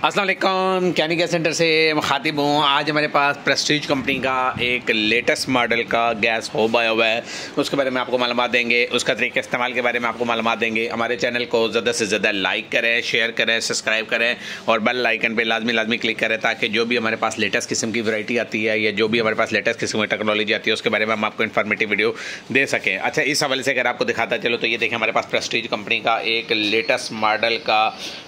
अस्सलाम वालेकुम, कैनी gas centre से मुखातिब हूँ। आज हमारे पास प्रेस्टीज कंपनी का एक लेटेस्ट मॉडल का गैस होब आया हुआ है। उसके बारे में आपको मालूमात देंगे, उसका तरीका इस्तेमाल के बारे में आपको मालूमात देंगे। हमारे चैनल को ज़्यादा से ज़्यादा लाइक करें, शेयर करें, सब्सक्राइब करें और बेल आइकन पे लाजमी क्लिक करें ताकि जो भी हमारे पास लेटेस्ट किस्म की वैरायटी आती है या जो भी हमारे पास लेटेस्ट किस्म की टेक्नोलॉजी आती है उसके बारे में हम आपको इन्फॉर्मेटिव वीडियो दे सकें। अच्छा, इस हवाले से अगर आपको दिखाता चलो तो ये देखें, हमारे पास प्रेस्टीज कंपनी का एक लेटेस्ट मॉडल का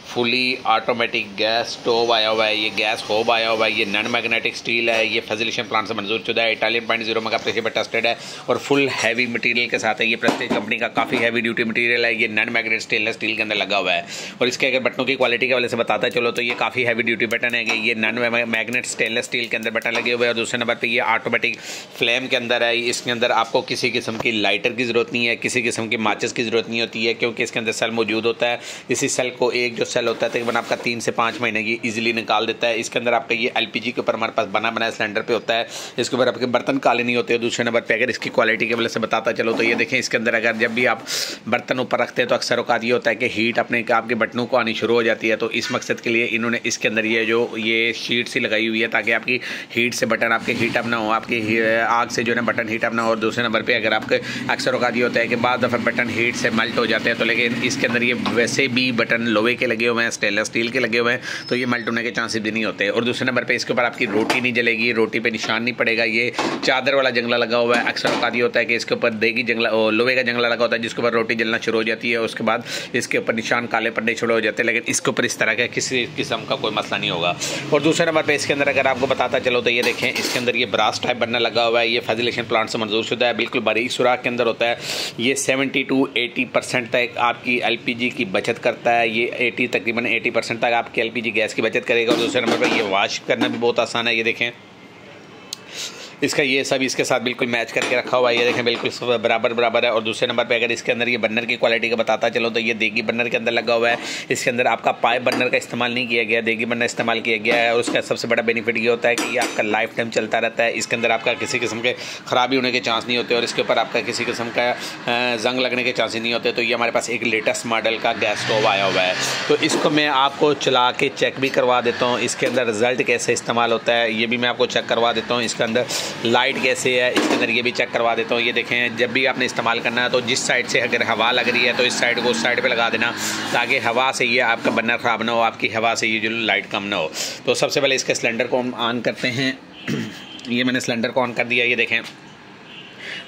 फुली ऑटोमेटिक गैस स्टोव आया हुआ है। ये गैस होब आया हुआ है। ये नॉन मैग्नेटिक स्टील है। ये फैसिलिटेशन प्लांट से मंजूर शुदा है। इटालियन 0.0 मेगा प्रेशर पर टेस्टेड है और फुल हैवी मटेरियल के साथ है। ये प्रेस्टीज कंपनी का काफ़ी हैवी ड्यूटी मटेरियल है। ये नॉन मैग्नेटिक स्टेनलेस स्टील के अंदर लगा हुआ है। और इसके अगर बटनों की क्वालिटी के वाले से बताता चलो तो ये काफ़ी हैवी ड्यूटी बटन है कि ये नॉन मैग्नेट स्टेनलेस स्टील के अंदर बटन लगे हुए हैं। और दूसरे नंबर पर ये ऑटोमेटिक फ्लेम के अंदर है। इसके अंदर आपको किसी किस्म की लाइटर की ज़रूरत नहीं है, किसी किस्म की माचिस की ज़रूरत नहीं होती है क्योंकि इसके अंदर सेल मौजूद होता है। इसी सेल को एक जो सेल होता है तकरीबन आपका 3 से 5 महीने की इजीली निकाल देता है। इसके अंदर आपका ये एलपीजी के ऊपर हमारे पास बना बनाया सिलेंडर पे होता है। इसके ऊपर आपके बर्तन काले नहीं होते। दूसरे नंबर पे अगर इसकी क्वालिटी के वजह से बताता चलो तो ये देखें, इसके अंदर अगर जब भी आप बर्तन ऊपर रखते हैं तो अक्सर औकात ये होता है कि हीट अपने आपके बटनों को आनी शुरू हो जाती है। तो इस मकसद के लिए इन्होंने इसके अंदर ये शीट सी लगाई हुई है ताकि आपकी हीट से बटन आपके हीट अप ना हो, आपकी आग से जो है बटन हीट अप ना हो। और दूसरे नंबर पर अगर आपके अक्सर औकात ये होता है कि बाद दफ़ा बटन हीट से मेल्ट हो जाते हैं, तो लेकिन इसके अंदर ये वैसे भी बटन लोहे के लगे हुए हैं, स्टेनलेस स्टील के लगे हुए हैं, तो ये मेल्ट होने के चांसेस भी नहीं होते। और दूसरे नंबर पे इसके ऊपर आपकी रोटी नहीं जलेगी, रोटी पे निशान नहीं पड़ेगा। ये चादर वाला जंगला लगा हुआ है। अक्सर औकात ये होता है कि इसके ऊपर देगी जंगला लोहे का जंगला लगा होता है जिसके ऊपर रोटी जलना शुरू हो जाती है। उसके बाद इसके ऊपर निशान काले पड़ने शुरू हो जाते हैं, लेकिन इसके ऊपर इस तरह का किसी किस्म का कोई मसला नहीं होगा। और दूसरे नंबर पर इसके अंदर अगर आपको बताता चलो तो ये देखें, इसके अंदर ये ब्रास टाइप बनना लगा हुआ है। ये फैसिलिटेशन प्लांट से मंजूर शुदा है। बिल्कुल बारीक सुराख के अंदर होता है। ये 70 to 80% तक आपकी एलपीजी की बचत करता है। ये तकरीबन 80% तक आपकी एलपीजी गैस की बचत करेगा। और दूसरे नंबर पर ये वॉश करना भी बहुत आसान है। ये देखें, इसका ये सब इसके साथ बिल्कुल मैच करके रखा हुआ है। ये देखें, बिल्कुल बराबर है। और दूसरे नंबर पे अगर इसके अंदर ये बर्नर की क्वालिटी का बताता चलो तो ये देगी बर्नर के अंदर लगा हुआ है। इसके अंदर आपका पाइप बर्नर का इस्तेमाल नहीं किया गया, देगी बर्नर इस्तेमाल किया गया है। और उसका सबसे बड़ा बेनिफिट ये होता है कि ये आपका लाइफ टाइम चलता रहता है। इसके अंदर आपका किसी किस्म के ख़राबी होने के चांस नहीं होते और इसके ऊपर आपका किसी किस्म का जंग लगने के चांसेस नहीं होते। तो ये हमारे पास एक लेटेस्ट मॉडल का गैस स्टोव आया हुआ है। तो इसको मैं आपको चला के चेक भी करवा देता हूँ। इसके अंदर रिजल्ट कैसे इस्तेमाल होता है ये भी मैं आपको चेक करवा देता हूँ। इसके अंदर लाइट कैसे है इसके अंदर ये भी चेक करवा देता हूँ। ये देखें, जब भी आपने इस्तेमाल करना है तो जिस साइड से अगर हवा लग रही है तो इस साइड को उस साइड पे लगा देना ताकि हवा से ये आपका बर्नर ख़राब ना हो, आपकी हवा से ये जो लाइट कम ना हो। तो सबसे पहले इसके सिलेंडर को हम ऑन करते हैं। ये मैंने सिलेंडर को ऑन कर दिया। ये देखें,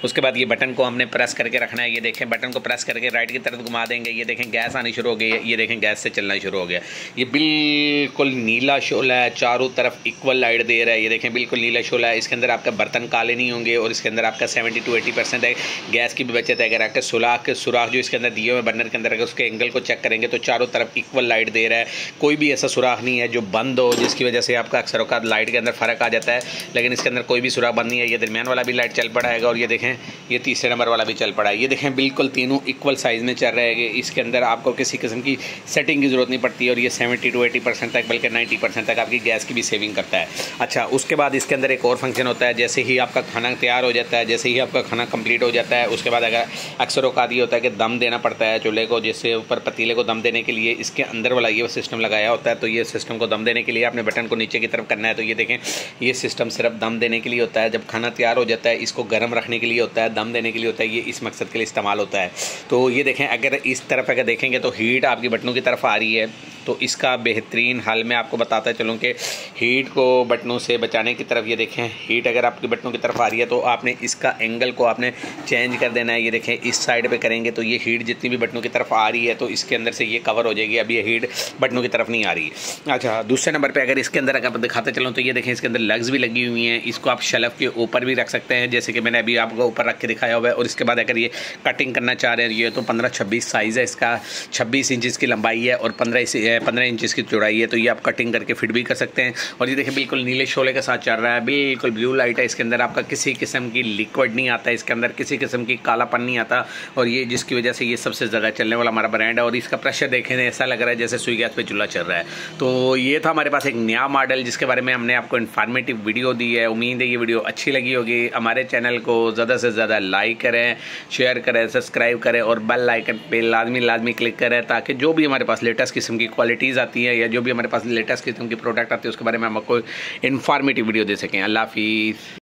उसके बाद ये बटन को हमने प्रेस करके रखना है। ये देखें, बटन को प्रेस करके राइट की तरफ घुमा देंगे। ये देखें, गैस आनी शुरू हो गई है। ये देखें, गैस से चलना शुरू हो गया। ये बिल्कुल नीला शोला है, चारों तरफ इक्वल लाइट दे रहा है। ये देखें, बिल्कुल नीला शोला है। इसके अंदर आपका बर्तन काले नहीं होंगे और इसके अंदर आपका 70 to 80% है गैस की भी बचत है। अगर आपके सुराख जो इसके अंदर दिए हुए बर्नर के अंदर अगर उसके एंगल को चेक करेंगे तो चारों तरफ इक्वल लाइट दे रहा है। कोई भी ऐसा सुराख नहीं है जो बंद हो जिसकी वजह से आपका अक्सर औकात लाइट के अंदर फ़र्क आ जाता है, लेकिन इसके अंदर कोई भी सुराख बंद नहीं है। ये दरमियान वाला भी लाइट चल पड़ा है और ये देखें, ये तीसरे नंबर वाला भी चल पड़ा है। ये देखें, बिल्कुल तीनों इक्वल साइज़ में चल रहे हैं। इसके अंदर आपको किसी किस्म की सेटिंग की ज़रूरत नहीं पड़ती और ये 70 to 80% तक बल्कि 90% तक आपकी गैस की भी सेविंग करता है। अच्छा, उसके बाद इसके अंदर एक और फंक्शन होता है। जैसे ही आपका खाना तैयार हो जाता है, जैसे ही आपका खाना कंप्लीट हो जाता है, उसके बाद अगर अक्सर औकात ये होता है कि दम देना पड़ता है चूल्हे को, जिससे ऊपर पतीले को दम देने के लिए इसके अंदर वाला ये सिस्टम लगाया होता है। तो ये सिस्टम को दम देने के लिए आपने बटन को नीचे की तरफ करना है। तो ये देखें, ये सिस्टम सिर्फ दम देने के लिए होता है। जब खाना तैयार हो जाता है इसको गर्म रखने के लिए होता है, दम देने के लिए होता है। ये इस मकसद के लिए इस्तेमाल होता है। तो ये देखें, अगर इस तरफ अगर देखेंगे तो हीट आपकी बटनों की तरफ आ रही है। तो इसका बेहतरीन हल मैं आपको बताता चलूँ कि हीट को बटनों से बचाने की तरफ, ये देखें, हीट अगर आपकी बटनों की तरफ आ रही है तो आपने इसका एंगल को आपने चेंज कर देना है। ये देखें, इस साइड पे करेंगे तो ये हीट जितनी भी बटनों की तरफ आ रही है तो इसके अंदर से ये कवर हो जाएगी। अब ये हीट बटनों की तरफ नहीं आ रही। अच्छा, दूसरे नंबर पर अगर इसके अंदर अगर दिखाते चलूँ तो ये देखें, इसके अंदर लेग्स भी लगी हुई हैं। इसको आप शेल्फ के ऊपर भी रख सकते हैं जैसे कि मैंने अभी आपको ऊपर रख के दिखाया हुआ है। और इसके बाद अगर ये कटिंग करना चाह रहे हैं, ये तो 15-26 साइज़ है इसका, 26 इंचज़ की लंबाई है और 15 इंचज़ की चौड़ाई है। तो ये आप कटिंग करके फिट भी कर सकते हैं। और ये देखिए, बिल्कुल नीले शोले के साथ चल रहा है, बिल्कुल ब्लू लाइट है। इसके अंदर आपका किसी किस्म की लिक्विड नहीं आता, इसके अंदर किसी किस्म की कालापन नहीं आता। और ये जिसकी वजह से ये सबसे ज़्यादा चलने वाला हमारा ब्रांड है। और इसका प्रेशर देखें, ऐसा लग रहा है जैसे सुई गैस पे चूल्हा चल रहा है। तो ये था हमारे पास एक नया मॉडल जिसके बारे में हमने आपको इन्फॉर्मेटिव वीडियो दी है। उम्मीद है ये वीडियो अच्छी लगी होगी। हमारे चैनल को ज़्यादा ज़्यादा से ज़्यादा लाइक करें, शेयर करें, सब्सक्राइब करें और बेल आइकन पे लाजमी क्लिक करें, ताकि जो भी हमारे पास लेटेस्ट किस्म की क्वालिटीज़ आती हैं या जो भी हमारे पास लेटेस्ट किस्म की प्रोडक्ट आती है उसके बारे में हम आपको इन्फॉर्मेटिव वीडियो दे सकें। अल्लाह हाफिज़।